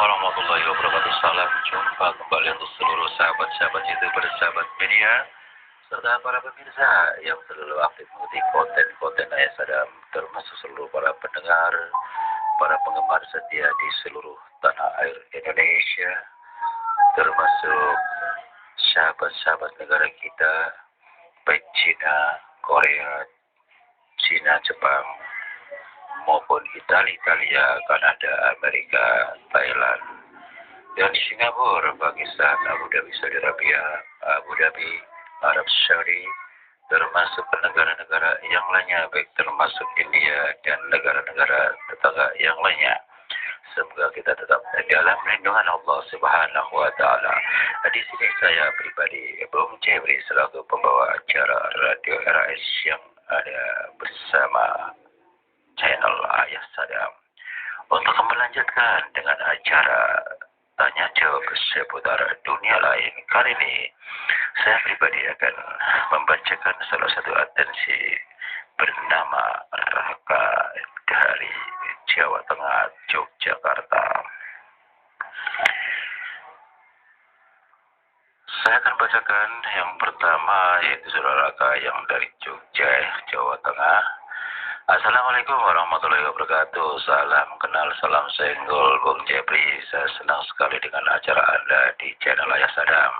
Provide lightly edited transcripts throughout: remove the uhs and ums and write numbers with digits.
warahmatullahi wabarakatuh. Salam jumpa kembali untuk seluruh sahabat-sahabat YouTuber, sahabat media, serta para pemirsa yang selalu aktif mengikuti konten-konten Ayah Sadam, termasuk seluruh para pendengar, para penggemar setia di seluruh tanah air Indonesia, termasuk sahabat-sahabat negara kita, baik Cina, Korea, Cina, Jepang, maupun Italia, Kanada, Amerika, Thailand, dan Singapura, Pakistan, Abu Dhabi, Saudi Arabia, Abu Dhabi, Arab Saudi, termasuk negara-negara yang lainnya, baik termasuk India dan negara-negara tetangga yang lainnya. Semoga kita tetap dalam lindungan Allah Subhanahu wa Ta'ala. Di sini saya pribadi, Bung Jebri, selaku pembawa acara Radio RAS yang ada bersama channel Ayah Sadam untuk melanjutkan dengan acara tanya jawab seputar dunia lain. Kali ini saya pribadi akan membacakan salah satu atensi bernama Raka dari Jawa Tengah, Yogyakarta. Saya akan bacakan yang pertama, yaitu saudara Raka yang dari Jogja, Jawa Tengah. Assalamualaikum warahmatullahi wabarakatuh. Salam kenal, salam senggol, Bung Jebri. Saya senang sekali dengan acara Anda di channel Ayah Sadam.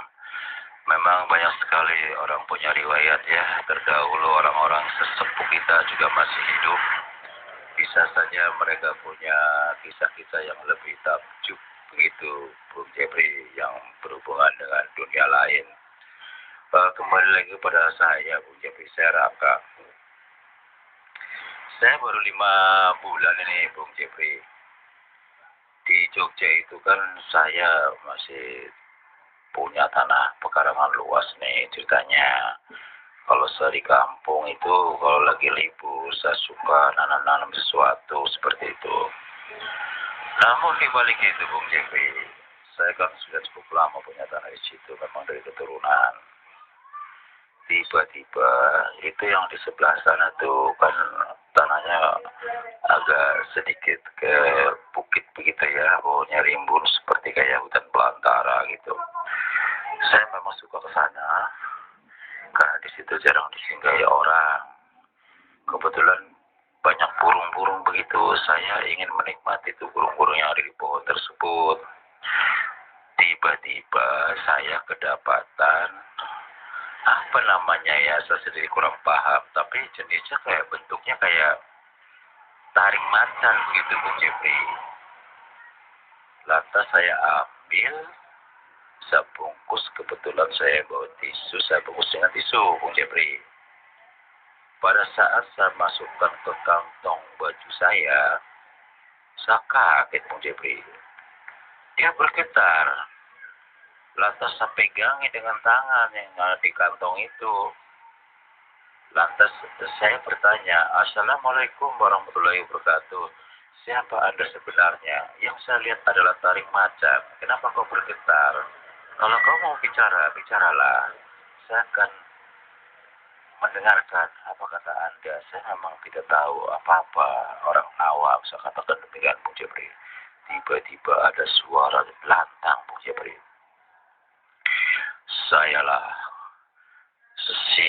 Memang banyak sekali orang punya riwayat ya. Terdahulu orang-orang sesepuh kita juga masih hidup. Bisa saja mereka punya kisah-kisah yang lebih takjub begitu, Bung Jebri, yang berhubungan dengan dunia lain. Kembali lagi kepada saya, Bung Jebri, saya Raka. Saya baru 5 bulan ini, Bung Jebri. Di Jogja itu kan saya masih punya tanah pekarangan luas nih ceritanya. Kalau saya di kampung itu, kalau lagi libur, saya suka nanam-nanam sesuatu seperti itu. Namun di balik itu, Bung Jebri, saya kan sudah cukup lama punya tanah di situ, memang dari keturunan. Tiba-tiba itu yang di sebelah sana tuh kan tanahnya agak sedikit ke bukit begitu ya, pokoknya rimbun seperti kayak hutan belantara gitu. Saya memang suka ke sana karena di situ jarang disinggahi orang. Kebetulan banyak burung-burung begitu, saya ingin menikmati tuh burung-burung yang ada di pohon tersebut. Tiba-tiba saya kedapatan apa namanya ya, saya sendiri kurang paham, tapi jenisnya kayak bentuknya kayak taring macan begitu, Bung Jebri. Lantas saya ambil, saya bungkus, kebetulan saya bawa tisu, saya bungkus dengan tisu, Bung Jebri. Pada saat saya masukkan ke kantong baju saya kaget, Bung Jebri. Dia bergetar. Lantas saya pegangi dengan tangan yang ada di kantong itu. Lantas saya bertanya, Assalamualaikum warahmatullahi wabarakatuh. Siapa Anda sebenarnya? Yang saya lihat adalah taring macan. Kenapa kau bergetar? Kalau kau mau bicara, bicaralah. Saya akan mendengarkan apa kata Anda. Saya memang tidak tahu apa-apa, orang awam. Saya katakan demikian, Bung Jebri. Tiba-tiba ada suara lantang, Bung Jebri. Sayalah si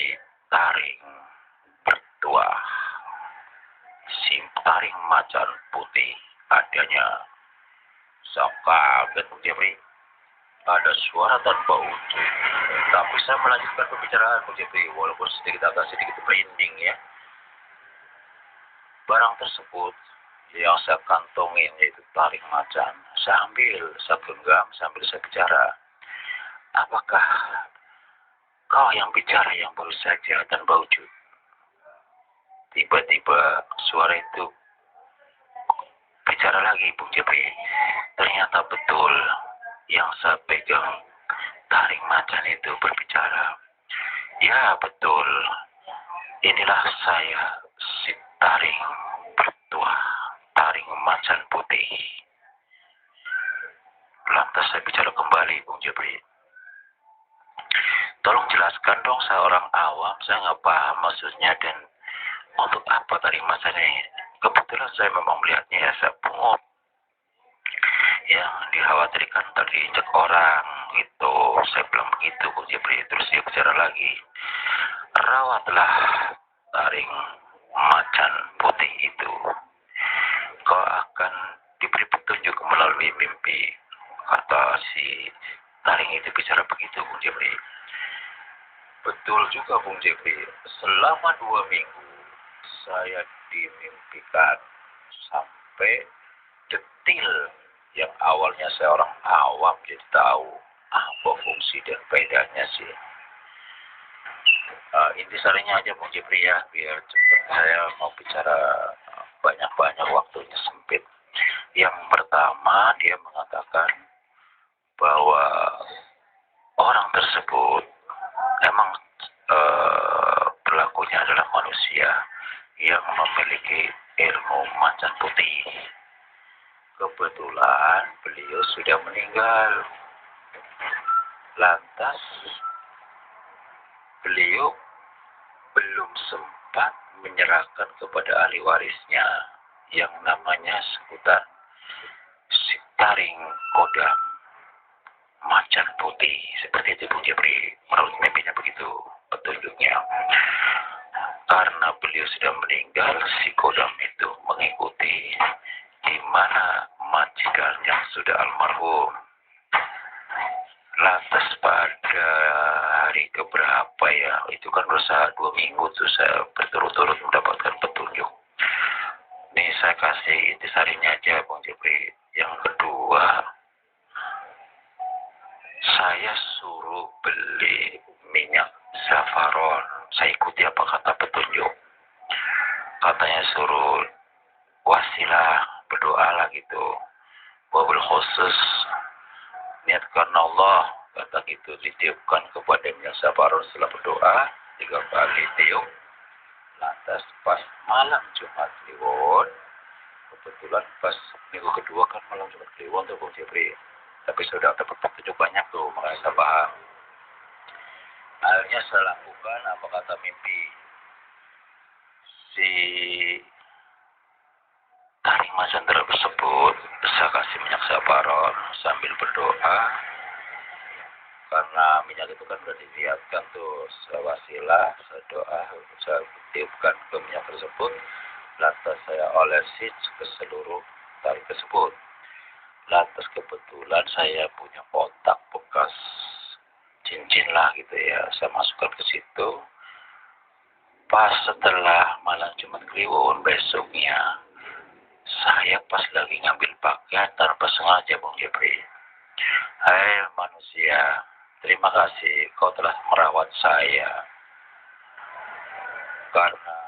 taring bertuah, si taring macan putih adanya. Saya kaget, Bung Jebri. Ada suara tanpa ujung. Tapi saya melanjutkan pembicaraan, Bung Jebri, walaupun agak sedikit merinding ya. Barang tersebut yang saya kantongin yaitu taring macan. Saya ambil, saya genggam sambil saya bicara. Apakah kau yang bicara yang baru saja tanpa wujud? Tiba-tiba suara itu bicara lagi, Bung Jebri. Ternyata betul yang saya pegang taring macan itu berbicara. Ya betul, inilah saya, si taring bertuah, taring macan putih. Lantas saya bicara kembali, Bung Jebri. Tolong jelaskan dong, saya orang awam, saya nggak paham maksudnya dan untuk apa taring macan ini. Kebetulan saya memang melihatnya ya, saya pungut. yang dikhawatirkan terinjak orang itu. Saya bilang begitu Bung Jepri. Terus dia bicara lagi, rawatlah taring macan putih itu, kau akan diberi petunjuk melalui mimpi. Kata si taring itu bicara begitu Bung Jepri. Betul juga Bung Jepri, selama 2 minggu saya dimimpikan sampai detil yang awalnya saya orang awam jadi tahu apa fungsi dan faedahnya sih. Intisarinya aja Bung Jepri ya, biar cepat saya mau bicara banyak-banyak, waktunya sempit. Yang pertama, dia mengatakan bahwa orang tersebut memang berlakunya adalah manusia yang memiliki ilmu macan putih. Kebetulan beliau sudah meninggal. Lantas beliau belum sempat menyerahkan kepada ahli warisnya yang namanya sebutan si taring kodam macan putih. Seperti itu Bung Jepri, menurut mimpinya begitu petunjuknya. Karena beliau sudah meninggal, si kodam itu mengikuti di mana majikan yang sudah almarhum. Lantas pada hari keberapa ya, itu kan berusaha 2 minggu tuh saya berturut-turut mendapatkan petunjuk. Nih saya kasih intisarinya aja Bung Jepri. Yang kedua, saya suruh beli minyak saffron. Saya ikuti apa kata petunjuk. Katanya suruh wasilah, berdoalah gitu. Wabil khusus, niat karena Allah, kata gitu, ditiupkan kepada minyak saffron setelah berdoa 3 kali tiup. Lantas pas malam Jumat Kliwon, kebetulan pas minggu kedua kan malam Jumat Kliwon tuh Bung Jepri. Tapi sudah dapat petunjuk banyak tuh, makanya saya paham. Akhirnya saya lakukan apa kata mimpi. Si taring macan tersebut saya kasih minyak saffron sambil berdoa. Karena minyak itu kan sudah dilihatkan tuh, saya wasilah, saya doa, saya tiupkan ke minyak tersebut. Lantas saya olesi ke seluruh taring tersebut. Lantas kebetulan saya punya kotak bekas cincin lah gitu ya, saya masukkan ke situ. Pas setelah malam Jumat Kliwon besoknya, saya pas lagi ngambil pakaian tanpa sengaja Bung Jepri. Hai manusia, terima kasih kau telah merawat saya. Karena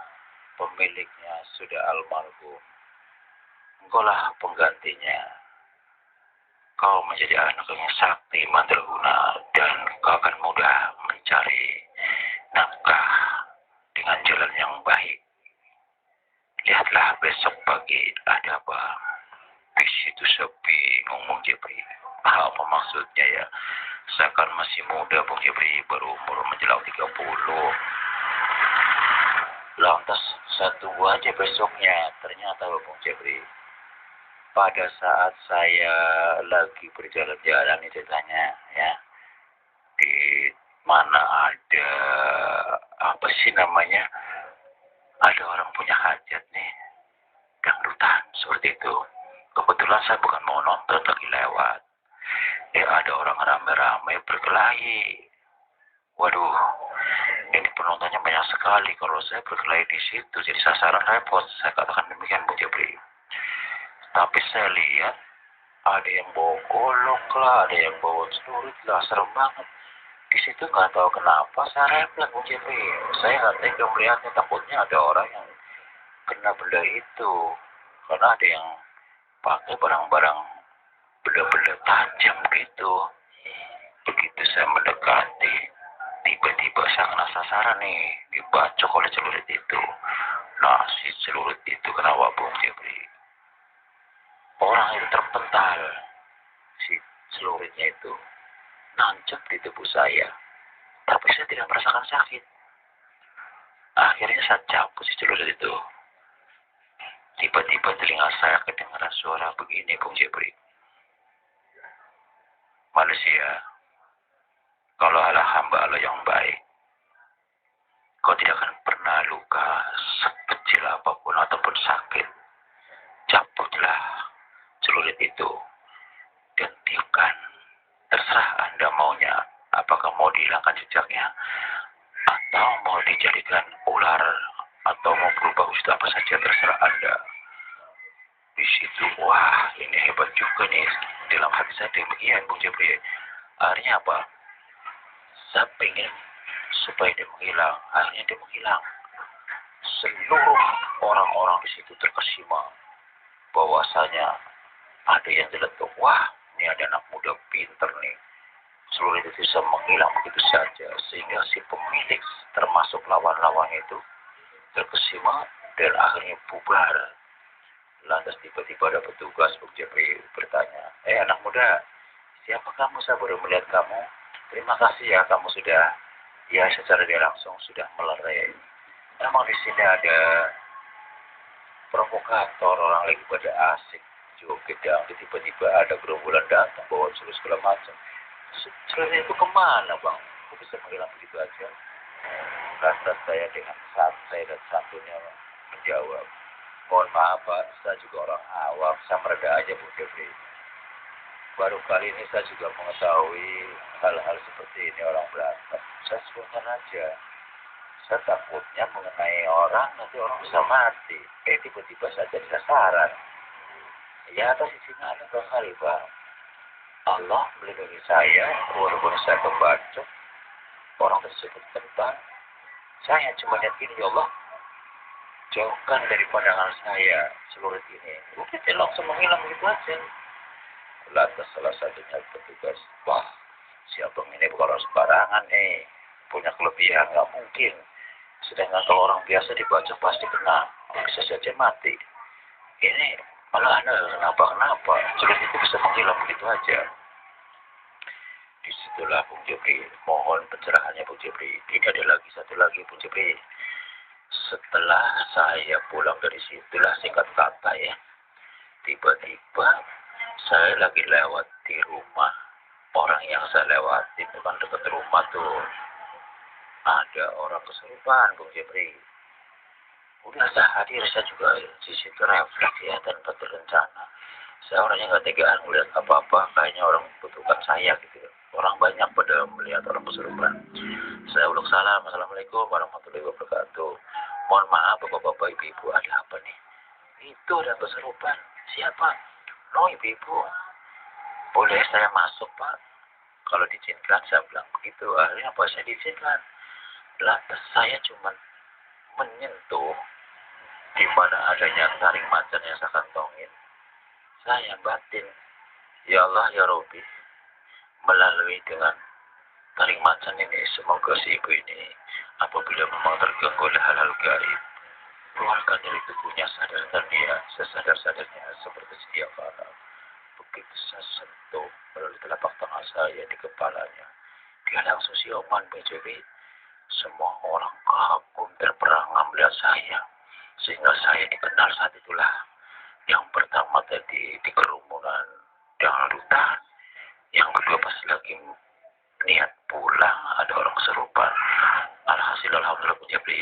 pemiliknya sudah almarhum, engkaulah penggantinya. Kau menjadi anak yang sakti mandraguna dan kau akan mudah mencari nafkah dengan jalan yang baik. Lihatlah besok pagi ada apa. Di situ sepi ngomong Jepri. Apa maksudnya ya? Saya kan masih muda Bung Jepri, baru umur menjelang 30. Lantas saya tunggu aja besoknya. Ternyata Bung Jepri, pada saat saya lagi berjalan-jalan itu tanya ya, di mana ada apa sih namanya, ada orang punya hajat nih, dangdutan seperti itu. Kebetulan saya bukan mau nonton, lagi lewat. Ada orang rame-rame berkelahi. Waduh, ini penontonnya banyak sekali. Kalau saya berkelahi di situ, jadi sasaran repot. Saya katakan demikian Bu Jepri. Tapi saya lihat ada yang bawa golok lah, ada yang bawa celurit lah, serem banget. Di situ nggak tahu kenapa saya refleks Bu Jepri. Saya nggak tega melihatnya, takutnya ada orang yang kena benda itu. Karena ada yang pakai barang-barang benda-benda tajam gitu. Begitu saya mendekati, tiba-tiba saya kena sasaran nih, dibacok oleh celurit itu. Nah, si celurit itu kenapa Bung Jepri? Orang itu terpental, si celuritnya itu nancep di tubuh saya, tapi saya tidak merasakan sakit. Akhirnya saya cabut si celurit itu. Tiba-tiba telinga saya kedengaran suara begini Bung Jepri. manusia, kalau Allah hamba Allah yang baik, kau tidak akan pernah luka sekecil apapun ataupun sakit. Cabutlah celurit itu dan tiupkan. Terserah Anda maunya, apakah mau dihilangkan jejaknya, atau mau dijadikan ular, atau mau berubah wujud apa saja, terserah Anda. Di situ, wah ini hebat juga nih. Dalam hati saya demikian, Bung Jepri. Akhirnya apa? Saya pengen supaya dia menghilang. Akhirnya dia menghilang. Seluruh orang-orang di situ terkesima bahwasanya ada yang jeletuk. Wah, ini ada anak muda pinter nih. Seluruh itu bisa menghilang begitu saja. Sehingga si pemilik termasuk lawan-lawannya itu terkesima dan akhirnya bubar. Lantas tiba-tiba ada petugas Bung Jepri bertanya, anak muda, siapa kamu? Saya baru melihat kamu. Terima kasih ya, kamu sudah, ya secara dia langsung sudah melerai. Memang di sini ada provokator, orang lagi pada asik, joget, tiba-tiba ada gerombolan datang bawa celur segala macam. Celurnya itu kemana bang? Kok bisa menghilang begitu aja? Lantas saya dengan santai dan santunnya menjawab, mohon maaf Pak, saya juga orang awam, saya mereda aja Bu Jepri. Baru kali ini saya juga mengetahui hal-hal seperti ini orang berantem. Saya spontan aja. Saya takutnya mengenai orang, nanti orang bisa mati. Tiba-tiba saja sasaran. Ya atas sisinya ada kali Pak. Allah melindungi saya, walaupun saya pembacok, orang tersebut tentang. Saya cuma lihat ini, ya Allah, jauhkan dari pandangan saya seluruh ini. Mungkin dia langsung menghilang begitu aja. Lantas salah satunya petugas, wah, siapa ini bukan orang sembarangan nih, punya kelebihan, nggak mungkin. Sedangkan kalau orang biasa dibaca pasti kena, bisa saja mati. Ini malah kenapa? Sulit itu bisa menghilang begitu aja. Disitulah Bung Jepri, mohon pencerahannya Bung Jepri. Ini ada lagi satu lagi Bung Jepri. Setelah saya pulang dari situlah singkat kata ya, tiba-tiba saya lagi lewat di rumah. Orang yang saya lewati bukan dekat rumah tuh. Ada orang kesurupan Bung Jepri. Udah saya hadir, saya juga di situ refleks ya tanpa terencana. Saya orangnya nggak tegaan melihat apa-apa, kayaknya orang membutuhkan saya gitu. Orang banyak pada melihat orang kesurupan. Saya ulang salam, assalamualaikum warahmatullahi wabarakatuh. Mohon maaf bapak-bapak, ibu-ibu, ada apa nih? Itu ada kesurupan. Siapa? No, ibu-ibu. Boleh saya masuk Pak? Kalau diizinkan, saya bilang begitu. Akhirnya apa saya diizinkan? Lantas saya cuma menyentuh di mana adanya taring macan yang saya kantongin. Saya batin, ya Allah ya Robi, melalui dengan taring macan ini, semoga si ibu ini apabila memang terganggu oleh hal-hal gaib, keluarkan dari tubuhnya sadarkan dia sesadar-sadarnya seperti sedia kala. Begitu saya sentuh melalui telapak tangan saya di kepalanya, dia langsung sioman BJB. Semua orang kagum terperangah melihat saya, sehingga saya dikenal saat itulah. Yang pertama tadi di kerumunan dengan hutan, yang kedua pas lagi niat pulang ada orang serupa. Alhasil alhamdulillah menjadi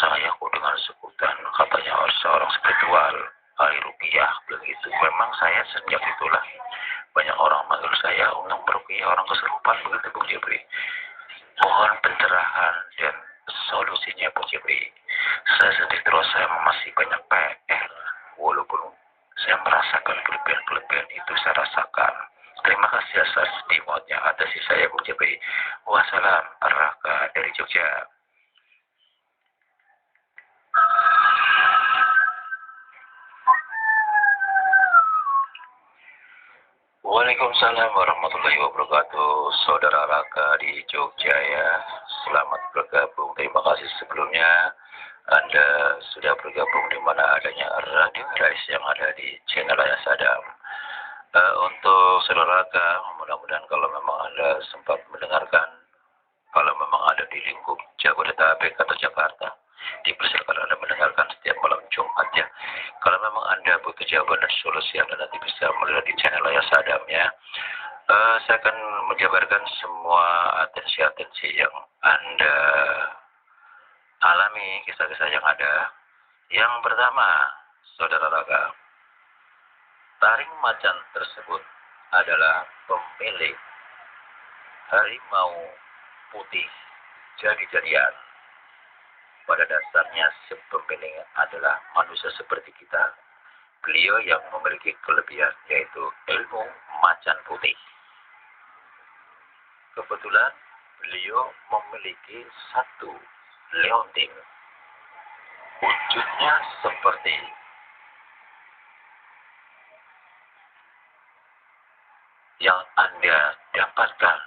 saya kok dengan sebutan katanya seorang spiritual ahli ruqyah begitu. Memang saya sejak itulah banyak orang manggil saya untuk meruqyah orang kesurupan begitu Bung Jepri. Mohon pencerahan dan solusinya Bung Jepri. Saya sendiri terus saya masih banyak PR walaupun saya merasakan kelebihan-kelebihan itu saya rasakan. Terima kasih atas dimotnya atas saya Bung Jepri. Wassalam Raka dari Jogja. Waalaikumsalam warahmatullahi wabarakatuh. Saudara Raka di Jogja ya. Selamat bergabung. Terima kasih sebelumnya Anda sudah bergabung di mana adanya Radio Rais yang ada di channel Ayah Sadam. Untuk saudara Raka, mudah-mudahan kalau memang Anda sempat mendengarkan, kalau memang ada di lingkup Jabodetabek atau Jakarta, dipersilakan Anda mendengarkan setiap malam Jumat ya. Kalau memang Anda butuh jawaban dan solusi, Anda nanti bisa melihat di channel Ayah Sadam ya. Saya akan menjabarkan semua atensi-atensi yang Anda alami, kisah-kisah yang ada. Yang pertama, saudara Raga, taring macan tersebut adalah pemilik harimau putih jadi-jadian. Pada dasarnya si pemilik adalah manusia seperti kita. Beliau yang memiliki kelebihan yaitu ilmu macan putih. Kebetulan beliau memiliki satu leontin. Wujudnya seperti yang Anda dapatkan,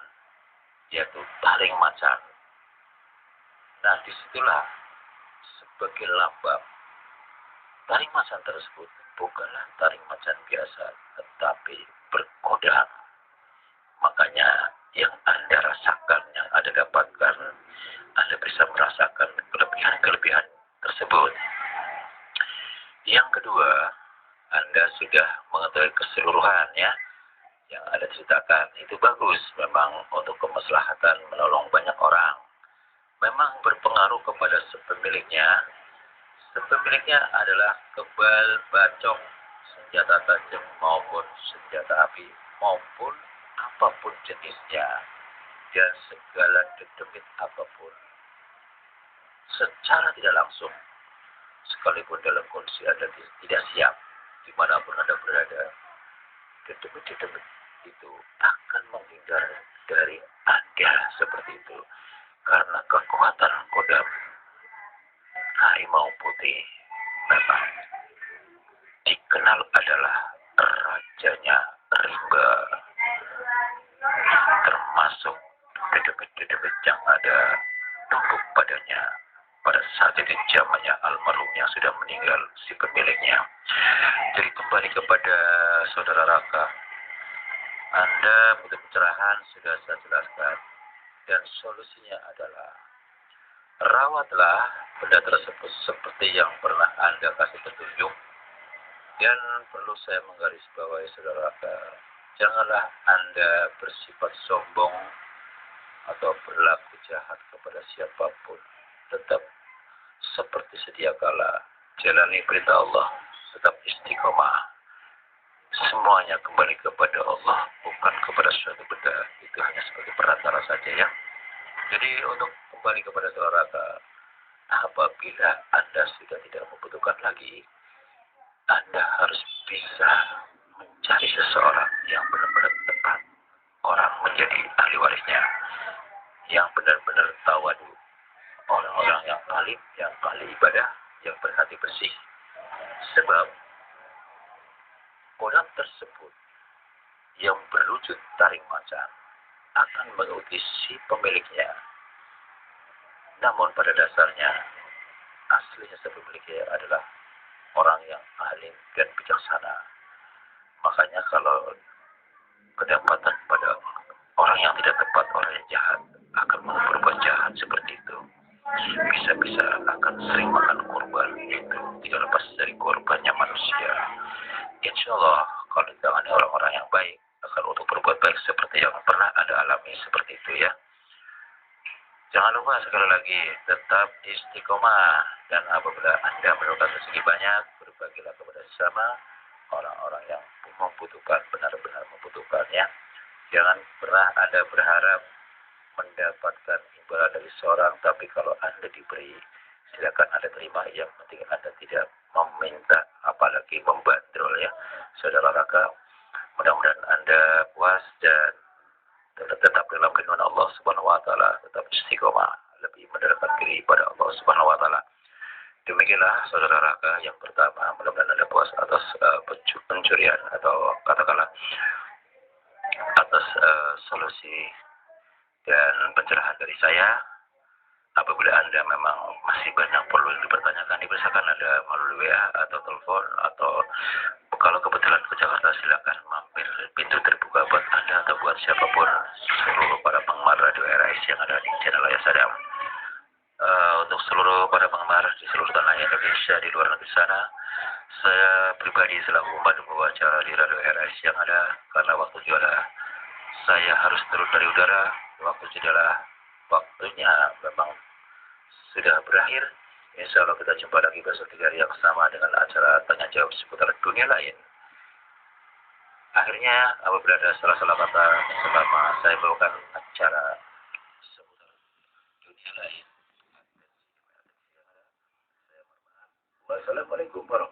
yaitu taring macan. Nah, disitulah sebagai lambang taring macan tersebut bukanlah taring macan biasa, tetapi berkodam. Makanya yang Anda rasakan, yang Anda dapatkan, Anda bisa merasakan kelebihan-kelebihan tersebut. Yang kedua, Anda sudah mengetahui keseluruhan ya, yang Anda ceritakan. Itu bagus, memang untuk kemaslahatan menolong banyak orang. Memang berpengaruh kepada sepemiliknya. Sepemiliknya adalah kebal, bacok, senjata tajam maupun senjata api, maupun apapun jenisnya, dan segala dedemit apapun. Secara tidak langsung, sekalipun dalam kondisi Anda tidak siap, dimanapun Anda berada, dedemit-dedemit itu akan menghindar dari Anda seperti itu. Karena kekuatan kodam harimau putih memang dikenal adalah rajanya rimba, termasuk dedemit-dedemit yang ada tumbuk padanya pada saat itu zamannya almarhum yang sudah meninggal si pemiliknya. Jadi kembali kepada saudara Raka, Anda butuh pencerahan, sudah saya jelaskan, dan solusinya adalah rawatlah benda tersebut seperti yang pernah Anda kasih petunjuk. Dan perlu saya menggarisbawahi saudara Raka, janganlah Anda bersifat sombong atau berlaku jahat kepada siapapun. Tetap seperti sedia kala, jalani perintah Allah, tetap istiqomah. Semuanya kembali kepada Allah, bukan kepada suatu benda. Itu hanya sebagai perantara saja ya. Jadi untuk kembali kepada saudara Raka, apabila Anda sudah tidak membutuhkan lagi, Anda harus bisa mencari seseorang yang benar-benar tepat, orang menjadi ahli warisnya, yang benar-benar tawadu, orang-orang yang ahli ibadah, yang berhati bersih. Sebab kodam tersebut yang berwujud taring macan akan mengikuti si pemiliknya. Namun pada dasarnya aslinya si pemiliknya adalah orang yang ahli dan bijaksana. Makanya kalau kedapatan pada orang yang tidak tepat, orang yang jahat akan berbuat jahat seperti itu. Bisa-bisa akan sering makan korban, itu tidak lepas dari korbannya manusia. Insya Allah kalau ditangani orang-orang yang baik akan untuk berbuat baik seperti yang pernah Anda alami seperti itu ya. Jangan lupa sekali lagi tetap istiqomah, dan apabila Anda menemukan rezeki banyak, berbagilah kepada sesama orang-orang yang membutuhkan, benar-benar membutuhkan ya. Jangan pernah Anda berharap mendapatkan imbalan dari seorang, tapi kalau Anda diberi, silakan Anda terima. Yang penting Anda tidak meminta, apalagi membandrol ya. Saudara Raka, mudah-mudahan Anda puas dan tetap dalam lindungan Allah Subhanahu wa taala, tetap istiqomah, lebih mendekatkan diri pada Allah Subhanahu wa taala. Demikianlah saudara Raka yang pertama, mudah-mudahan Anda puas atas pencurian atau katakanlah atas solusi dan pencerahan dari saya. Apabila Anda memang masih banyak perlu yang dipertanyakan, dipersilakan Anda melalui WA atau telepon, atau kalau kebetulan ke Jakarta silakan mampir, pintu terbuka buat Anda atau buat siapapun, seluruh para penggemar radio RAS yang ada di channel Ayah Sadam. Untuk seluruh para penggemar di seluruh tanah Indonesia, di luar negeri sana, saya pribadi selaku pembantu pembawa acara di radio RAS yang ada, karena waktu juara saya harus turun dari udara. Waktu jendela, waktunya memang sudah berakhir. Insya Allah kita jumpa lagi besok di hari yang sama dengan acara tanya jawab seputar dunia lain. Akhirnya, apabila ada salah-salah kata selama saya bawakan acara seputar dunia lain, wassalamualaikum warahmatullahi wabarakatuh.